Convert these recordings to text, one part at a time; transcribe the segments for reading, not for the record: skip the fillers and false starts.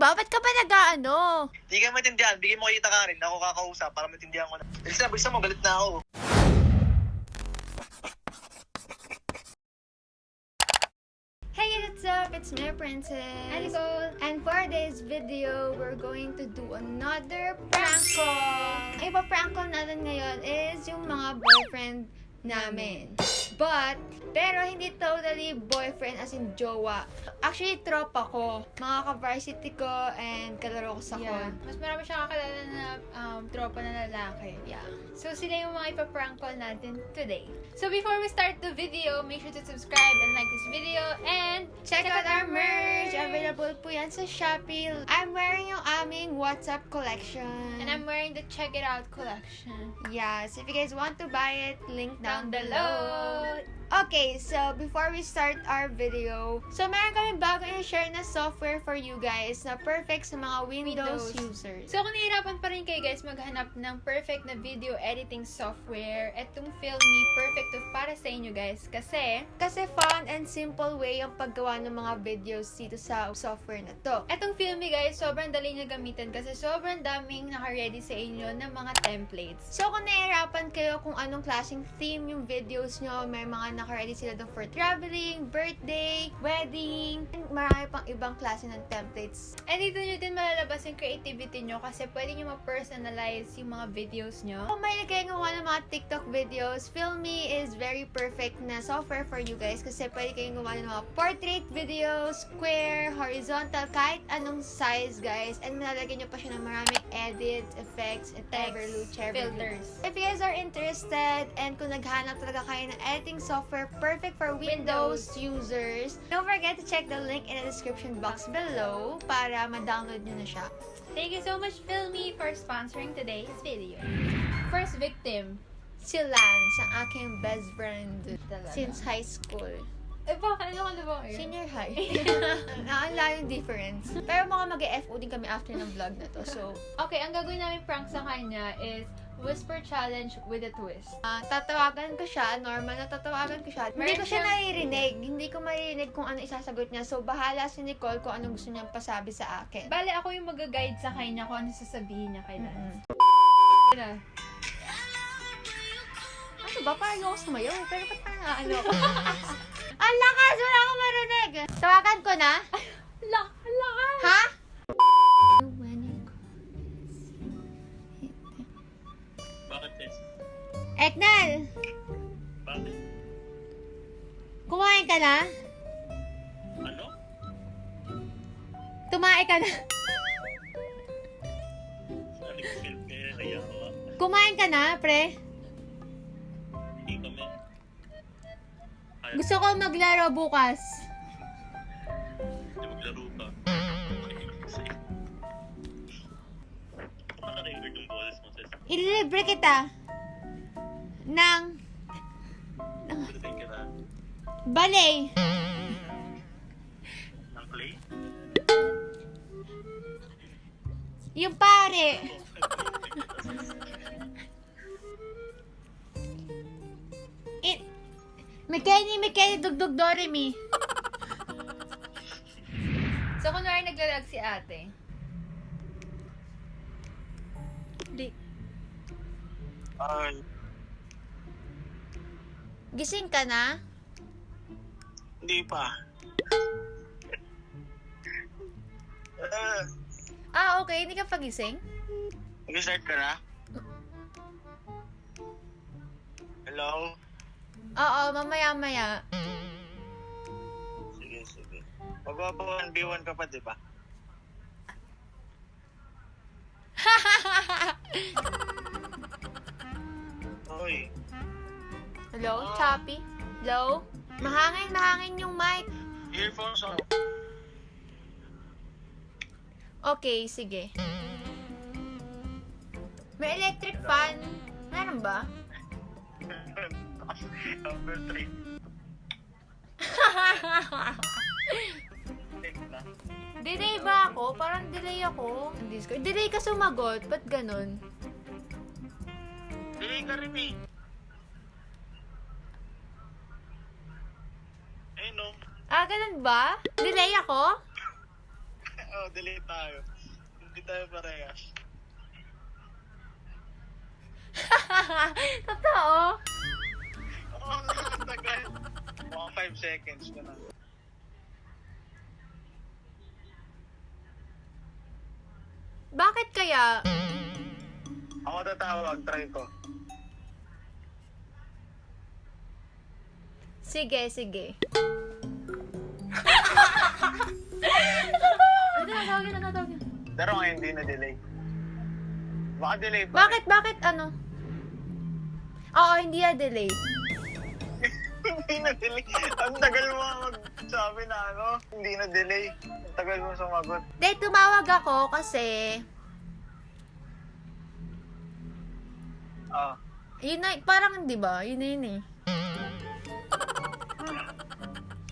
Ba't ka ba nag-ano? Hindi ka maintindihan. Bigyan mo kita ka rin. Ako kakausap para maintindihan ko na. Bisa mo, galit na ako. Hey, what's up? It's me, Princess. And Nicole. And for this video, we're going to do another prank call. Ang ipa-prank call natin ngayon is yung mga boyfriend namin. Pero hindi totally boyfriend as in jowa. Actually, tropa ko. Mga ka-varsity ko and kalaro ko sa con. Mas marami siyang kakilala na tropa na lalaki. Yeah. So, sila yung mga ipaprank call natin today. So, before we start the video, make sure to subscribe and like this video and Check out our merch! Available po yan sa Shopee. I'm wearing yung aming WhatsApp collection. And I'm wearing the Check It Out collection. Yes, if you guys want to buy it, link down below. below. Okay, so before we start our video, so meron kami bago i-share na software for you guys na perfect sa mga Windows users. So, kung nahihirapan pa rin kayo guys maghanap ng perfect na video editing software, etong Filmy, perfect to para sa inyo guys. Kasi fun and simple way ang paggawa ng mga videos dito sa software na to. Etong Filmy guys, sobrang dali niya gamitin kasi sobrang daming naka-ready sa inyo ng mga templates. So, kung nahihirapan kayo kung anong klaseng theme yung videos nyo, may mga naka-ready sila doon for traveling, birthday, wedding, and marami pang ibang klase ng templates. And dito nyo din malalabas yung creativity nyo kasi pwede nyo ma-personalize yung mga videos nyo. Kung may kayo gawa ng mga TikTok videos, Filmy is very perfect na software for you guys kasi pwede kayong gawa ng mga portrait videos, square, horizontal, kahit anong size guys. And malalagyan nyo pa siya ng maraming edits, effects, and filters. If you guys are interested and kung naghanap talaga kayo ng editing software perfect for Windows users, don't forget to check the link in the description box below para ma-download nyo na siya. Thank you so much, Filmy, for sponsoring today's video. First victim. Si Lance, ang aking best friend Talaga. since high school. Eh, bakit? Ano ka na ba ngayon? Senior high. Naala yung difference. Pero mga mag-FO din kami after ng vlog na to. So, Okay, ang gagawin namin prank sa kanya is whisper challenge with a twist. tatawagan ko siya. Normal na tatawagan ko siya. Hindi ko siya siyang- naririnig. Hindi ko maririnig kung ano isasagot niya. So, bahala si Nicole kung anong gusto niyang pasabi sa akin. Bale, ako yung mag-guide sa kanya kung ano sasabihin niya kay Lance. Ano ba? Parang ako sumayaw. Pero ba't parang ano ako? Ang lakas! Wala akong marinig! Tawagan ko na? Lakas! Ha? Bakit, Tess? Eknal! Bakit? Kumain ka na? Ano? Tumae ka na? Saan nag-film kaya kaya ako? Kumain ka na, pre? Hindi kami. Gusto ko maglaro bukas. Hindi maglaro ka. Ano na-record yung boses mo, Tess? Ililibre kita ng Pwede ka na. ballet. Ng play? Yung pare. Mikeni, dugdug, doremi. So, kunwari naglalag si ate. Ay. Gising ka na? Hindi pa. Okay. Hindi ka pagising? Mag-start ka na? Hello? Oo, mamaya-maya. Sige. Magbabawa 1v1 ka pa, di ba? Hoy. Hello? Choppy? Hello? Mahangin yung mic. Earphones on. Okay, sige. May electric fan. Meron ba? Number 3. Delay ba ako? Parang delay ako. Discord. Delay ka sumagot. Ba't ganun? Delay ka rin eh. Eh no. Ganun ba? Delay ako? Oh, delete tayo. Hindi tayo parehas. Totoo? Oo, tagal. Mga 5 seconds ka na. Bakit kaya? Ako tatawag, try ko. Sige, sige. Natawagin. Pero ngayon hindi na-delay. Baka delay pa. Bakit ano? Oo, hindi na delay. Hindi na-delay. Ang tagal mo magsabi na ano, hindi na-delay. Ang tagal mo sumagot. Dahil tumawag ako kasi Ah. yun na, parang di ba? Yun na yun eh.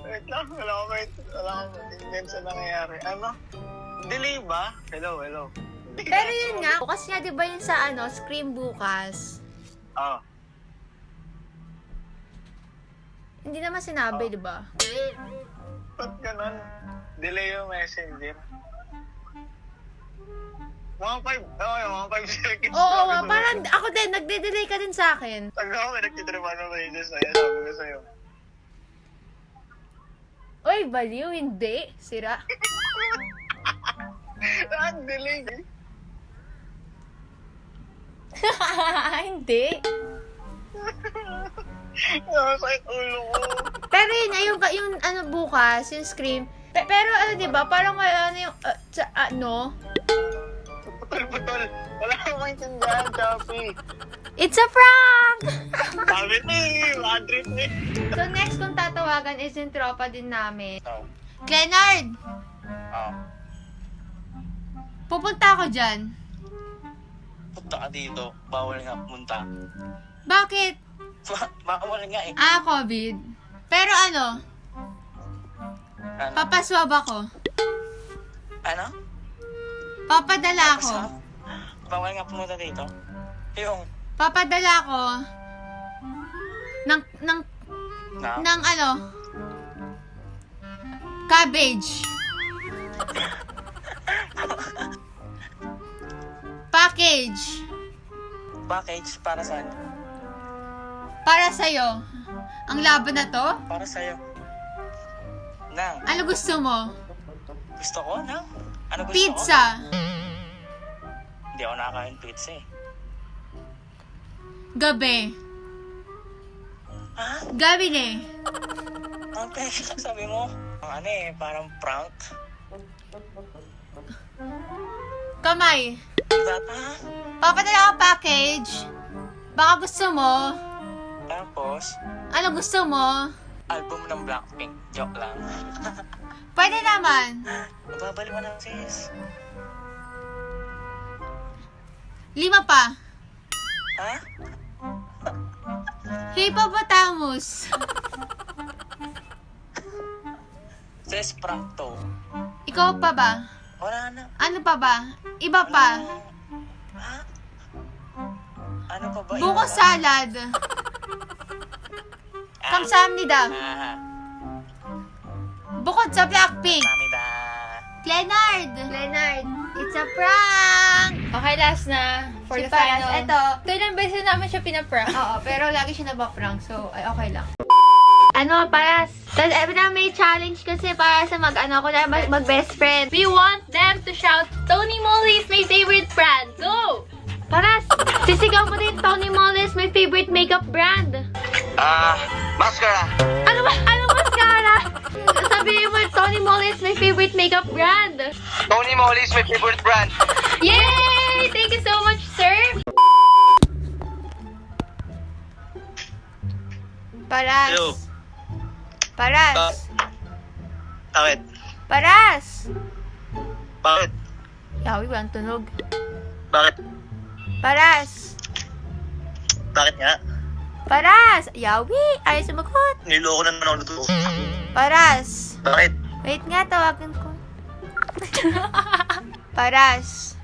Wait lang, wala ko maintindihan sa nangyayari. Ano? Delay ba? Hello. Hindi Pero na yun nga, kasi nga di ba yun sa ano, scream bukas, Ah. hindi naman sinabi, di ba? Ba't ganun? Delay yung messenger. Mga 5 seconds. Oo, parang ako din, nagde-delay ka din sa akin. Pag ako may nagtitripan ng rages sa'yo, sabi ko sa'yo. Uy, baliw, hindi. Sira. Ang delay. Hindi. Nakasakit ulo ko. Pero yun, yung ano bukas, yung scream. Pero ano, di ba? Parang ano yung, ano? Putol. Wala akong maintindihan, Choppy. It's a prank! Sabi ni, Madrid ni. So next kong tatawagan is yung tropa din namin. Oh. Glenard! Oh. Pupunta ako dyan. Punta ka dito. Bawal nga pumunta. Bakit? Bawal nga eh. COVID. Pero ano, Ano? papaswab ako. Ano? Papadala ako. Bawal nga pumunta dito. Yung, Papadala ako ng na, ano, cabbage. Package. package para saan? Para sa'yo. Ang laban na to? Para sa'yo. Nang, Ano gusto mo? gusto ko, nang? Ano gusto ko? Pizza. Hindi ako nakakain pizza eh. Gabi. Ha? Gabi na eh. Okay, sabi mo. Ang ano eh, parang prank. Kamay. Ha? Papadala ako package. Baka gusto mo. Tapos, Ano gusto mo? album ng Blackpink. Joke lang. Pwede naman. Mababali mo na sis. 5 pa. Ha? Hippopotamus. Sis, prank to. Ikaw pa ba? Wala na. Ano pa ba? Iba pa. Ha? Ano pa ba? Buko Iba? salad. Kamsahamnida. Bukod sa Blackpink. Kamida. Leonard, it's a prank! Okay, last na. For Si the Paras, final. eto. Ito ilang beses naman siya pinaprank. Oo, pero lagi siya nabaprank, so ay okay lang. Ano, Paras? Tapos every time may challenge kasi para sa mag-best friend. We want them to shout, Tony Moly is my favorite brand. Go! Paras, sisigaw mo din Tony Moly is my favorite makeup brand. Mascara. Ano mascara? Sabihin mo, Tony Moly is my favorite makeup brand. Tony Moly is my favorite brand. Yay! Thank you so much, sir! Paras. Hello. Paras. Bakit? Paras. Bakit? Yawi, walang tunog. Bakit? Paras. Bakit nga? Paras. Yawi, ayaw sumagot. Niloko na naman ako nito. Paras. Bakit? Wait nga, tawagan ko. Paras.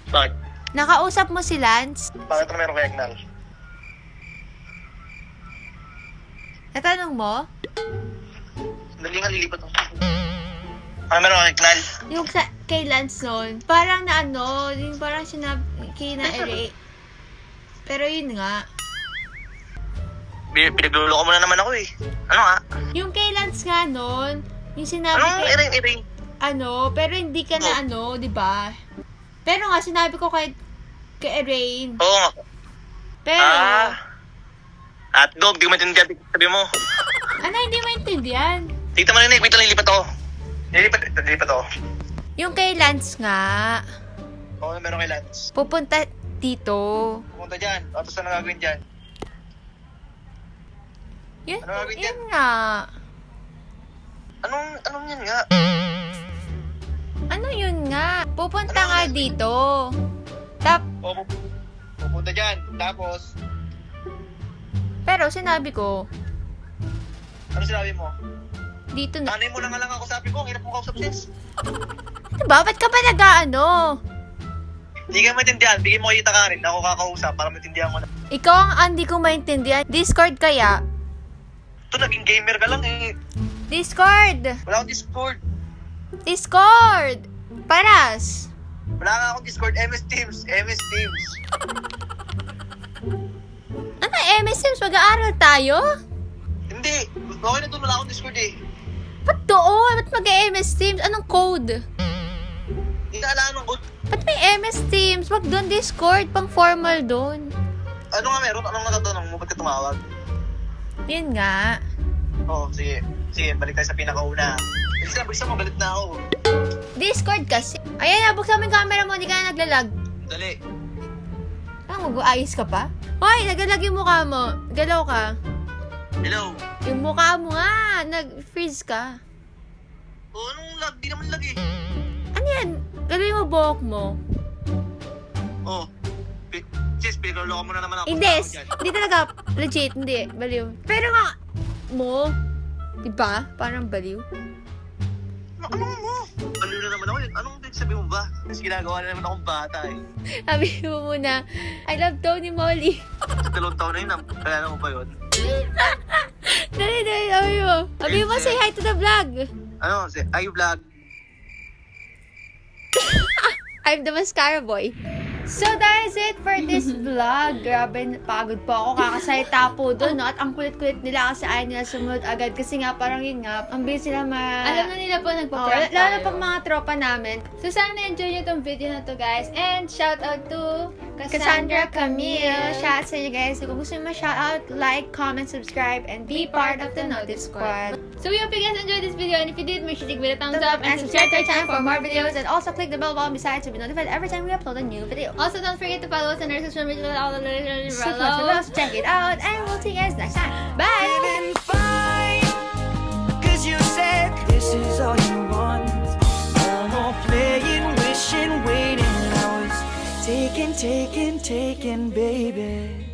Bakit? Nakausap mo si Lance? Bakit na meron kay Agnal? Natanong mo? Dali nga lilipat ako. Ano meron kay Agnal? Yung kay Lance nun, parang na ano, yung parang sinabi kay na Ere. Pero yun nga. Pinagluloko mo na naman ako eh. Ano nga? Yung kay Lance nga nun, yung sinabi Anong kay, iring-iring? ano, pero hindi ka na ano, di ba? Pero nga, sinabi ko kay Erain. Oo nga. Pero, Hotdog, di ko maintindihan. Sabi mo. ano, hindi maintindihan. Tita Marinig, wait lang, lilipat ako. Lilipat ako. Yung kay Lance nga, Oo, meron kay Lance. pupunta dito. Pumunta dyan. O, tapos ano gagawin dyan? Yun, Ano gagawin yun dyan? nga. Anong yan nga? Ano yun nga? Pupunta Ano nga nga? dito. O, pupunta dyan. Tapos, Pero sinabi ko, ano sinabi mo? dito na. Nanay mo na nga lang ako sabi ko. Ang hirap mong kausap, sis. Ano ba? Ba't ka ba nag-ano? Hindi ka maintindihan. Bigyan mo kayo takarin. Ako kakausap para maintindihan mo na. Ikaw ang hindi ko maintindihan. Discord kaya? Ito, naging gamer ka lang eh. Discord! Wala akong Discord. Discord! Paras! Wala nga akong Discord. MS Teams. MS Teams. Ano, MS Sims? Mag-aaral tayo? Hindi. Okay na doon. Wala akong Discord eh. Ba't doon? Ba't mag-MS Teams? Anong code? Hindi na alam ng good. Ba't may MS Teams? Wag doon Discord. Pang formal doon. Ano nga meron? Anong natatanong mo? Ba't ka tumawag? Yun nga. Oo, sige. Sige, balik tayo sa pinakauna. Bilisan mo. Galit na ako. Discord kasi. Ayan na, buksan mo yung camera mo. Hindi ka na naglalag. Dali. Mag-aayos ka pa? Hoy, naglalag yung mukha mo. Galaw ka. Hello. Yung mukha mo nga. Nag-freeze ka. Oo, anong lag? Di naman lag eh. Ano yan? Gawin mo buhok mo. Oo. Sis, pinagluloko mo na naman ako. Hindi. Tawag dyan. Hindi talaga. Legit. Hindi. Baliw. Pero nga, mo. Diba? Parang baliw. Anong mo? Ano na naman ako yun? Anong sabi mo ba? Kasi ginagawa na naman akong bata eh. Sabi mo muna, I love Tony Molly. Sa 2 taon na yun, kaya mo ba yun? Dali, sabi mo. Sabi mo, say hi to the vlog. Ano? Ay, vlog. I'm the mascara boy. So, that is it for this vlog. Grabe, pagod po ako. Kakasalita po doon, no? At ang kulit-kulit nila kasi ayaw nila sumunod agad. Kasi nga, parang yun nga, ang bilis nila Alam na nila po nagpa-prank lalo tayo. pag mga tropa namin. So, sana na-enjoy nyo tong video na to, guys. And shout out to Cassandra Camille. Shout out sa inyo guys. Kung gusto nyo ma-shout out, like, comment, subscribe, and be part of the Notif Squad. So, we hope you guys enjoyed this video. And if you did, make sure to give it a thumbs Thumbs up and subscribe to our channel for more videos. videos. And also click the bell button beside to be notified every time we upload a new video. Also, don't forget to follow us on our social media. So check it out, and we'll see you guys next time. Bye! Feeling fine, 'cause you said this is all you want. No more playing, wishing, waiting. I was taken, baby.